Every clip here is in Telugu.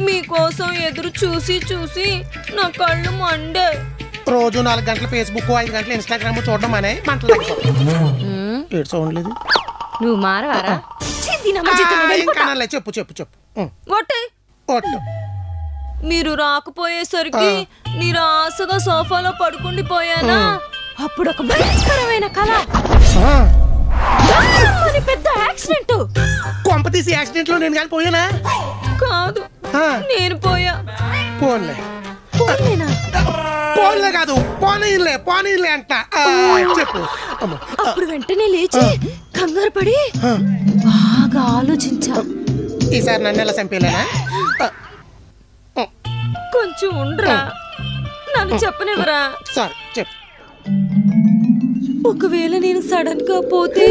మీకోసం ఎదురు చూసి చూసి నా కళ్ళు మండే. రోజు 4 గంటలు ఫేస్బుక్ 5 గంటలు ఇన్స్టాగ్రామ్ చూడడం అనే మంటలు ఏడు సౌండ్ లేదు. నువ్వు మారవారా? చెప్పు చెప్పు చెప్పు. ఒట్టు. మీరు రాకపోయేసరికి నిరాశగా సోఫాలో పడుకుండిపోయానా? అప్పుడు ఒక భయంకరమైన కళ. పెద్ద యాక్సిడెంట్. కొంప తీసి యాక్సిడెంట్ లో నేను కానీ పోయానా? కాదు, నేను పోయా. పోన్లే కాదు, పోనీలే అంట. చెప్పు. అప్పుడు వెంటనే లేచి కంగారు పడి బాగా ఆలోచించా. ఈసారి నన్ను ఎలా చంపేలేనా? కొంచెం ఉండరా, నన్ను చెప్పనివ్వరా? సరే చెప్పు. ఒకవేళ నేను సడన్ గా పోతే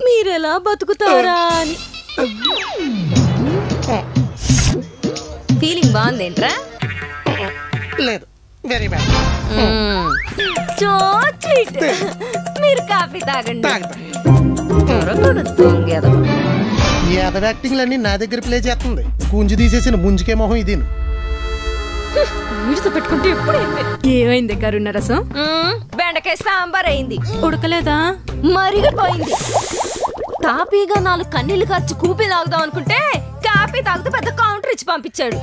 మీరెలా బతుకుతారా అని. ఫీలింగ్ బాగుందేంట్రా? లేదు, వెరీ బ్యాడ్. మీరు కాఫీ తాగండి. యాదవ యాక్టింగ్లన్నీ నా దగ్గర ప్లే చేస్తుంది. గుంజు తీసేసిన ముంజుకే మొహం ఇది. పెట్టుకుంటే ఏమైంది? కరుణ రసం బెండకాయ సాంబార్ అయింది. ఉడకలేదా? మరిగిపోయింది. తాపీగా 4 కన్నీళ్లు ఖర్చు కూపి తాగుదాం అనుకుంటే కాఫీ తాగుతూ పెద్ద కౌంటర్ ఇచ్చి పంపించాడు.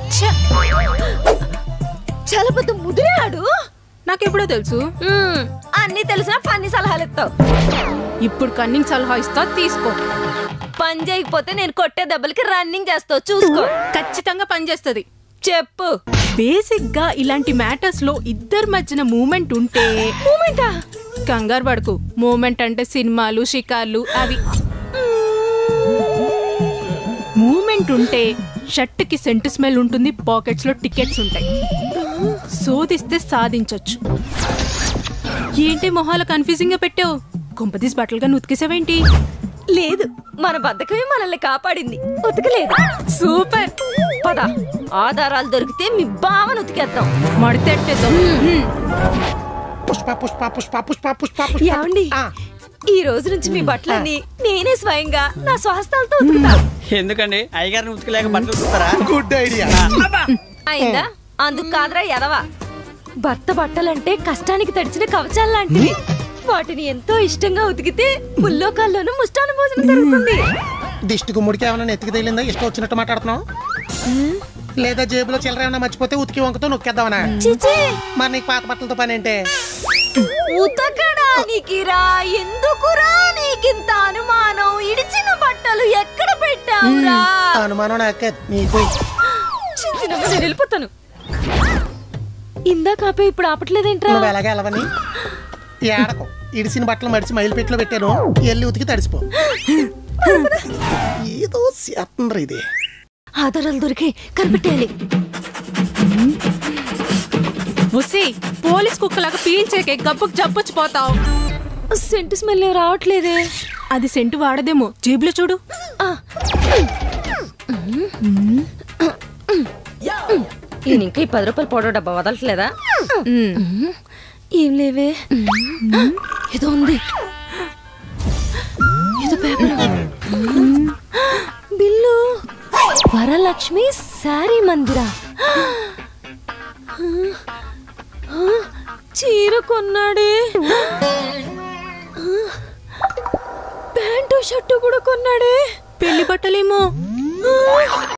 చాలా పెద్ద ముదిరాడు. నాకెప్పుడో తెలుసు. అన్ని తెలిసినా పన్ని సలహాలు ఇస్తావు. ఇప్పుడు కన్నింగ్ సలహా ఇస్తా, తీసుకో. పని చేయకపోతే నేను కొట్టే దెబ్బలకి రన్నింగ్ చేస్తావు, చూసుకో. ఖచ్చితంగా పనిచేస్తుంది. చెప్పు. బేసిక్ గా ఇలాంటి మ్యాటర్స్ లో ఇద్దరి మధ్యన మూమెంట్ ఉంటే. మూమెంటా? కంగారు పడకు. మూమెంట్ అంటే సినిమాలు, షికార్లు అవి. మూమెంట్ ఉంటే షర్ట్ కి సెంట్ స్మెల్ ఉంటుంది, పాకెట్స్ లో టికెట్స్ ఉంటాయి. శోధిస్తే సాధించొచ్చు. ఏంటి మొహాలు కన్ఫ్యూజింగ్ గా పెట్టావు? కొంపదీసి బట్టలుగా ఉతికేసావేంటి? లేదు, మన బద్ధకమే మనల్ని కాపాడింది. ఉతకలేదు. సూపర్. పద, ఆధారాలు దొరికితే మీ బావను ఉతికేద్దాం. మడితెట్టేద్దాం. పుష్ప పుష్ప పుష్ప పుష్ప పుష్ప. ఏమండి, ఈ రోజు నుంచి మీ బట్టలన్నీ నేనే స్వయంగా నా స్వహస్తాలతో ఉతుకుతా. ఎందుకండి? అయ్యగారిని ఉతకలేక బట్టలు ఉతుకుతారా? Good idea. అయిందా? అందుకు కాదురా ఎదవా. భర్త బట్టలంటే కష్టానికి తడిచిన కవచాలు లాంటివి. వాటిని ఎంతో ఇష్టంగా ఉతికితే ముల్లోకాల్లోనూ ముష్టాన భోజనం జరుగుతుంది. దిష్టి గుమ్ముడికి ఏమైనా ఎత్తికి తగిలిందా? ఇష్టం వచ్చినట్టు మాట్లాడుతున్నావు? లేదా జేబులో చిల్లర ఏమైనా మర్చిపోతే ఉతికి వంకతో నొక్కేద్దామనా? మరి నీకు పాత బట్టలతో పని ఏంటే? ఉతకడానికి రా. ఎందుకురా నీకింత అనుమానం? ఇడిచిన బట్టలు ఎక్కడ పెట్టావురా? అనుమానం నాకే, నీకు. నేను వెళ్ళిపోతాను. ఇందాక ఆపే ఇప్పుడు ఆపట్లేదేంట్రా? నువ్వు ఎలాగే వెళ్ళవని ఏడకం. ఇడిసిన బట్టలు మడిచి మైలు పెట్టిలో పెట్టాను. ఎల్లి ఉతికి తడిసిపో. ఏదో చేస్తుండ్రా ఇది. ఆధారాలు దొరికి కనిపెట్టేయాలి. ఉసి, పోలీస్ కుక్కలాగా పీల్చేకే గబ్బుకు జబ్బొచ్చిపోతావు. Scent smell రావట్లేదే. అది సెంటు వాడదేమో. జేబులో చూడు. ఈయన ఇంకా ఈ 10 రూపాయల పౌడర్ డబ్బా వదలట్లేదా? ఏం లేవే. ఏదో ఉంది. ఏదో పేపర్. బిల్లు. వరలక్ష్మి శారీ మందిరా. చీర కొన్నాడే. ప్యాంటు షర్టు కూడా కొన్నాడే. పెళ్లి బట్టలేమో.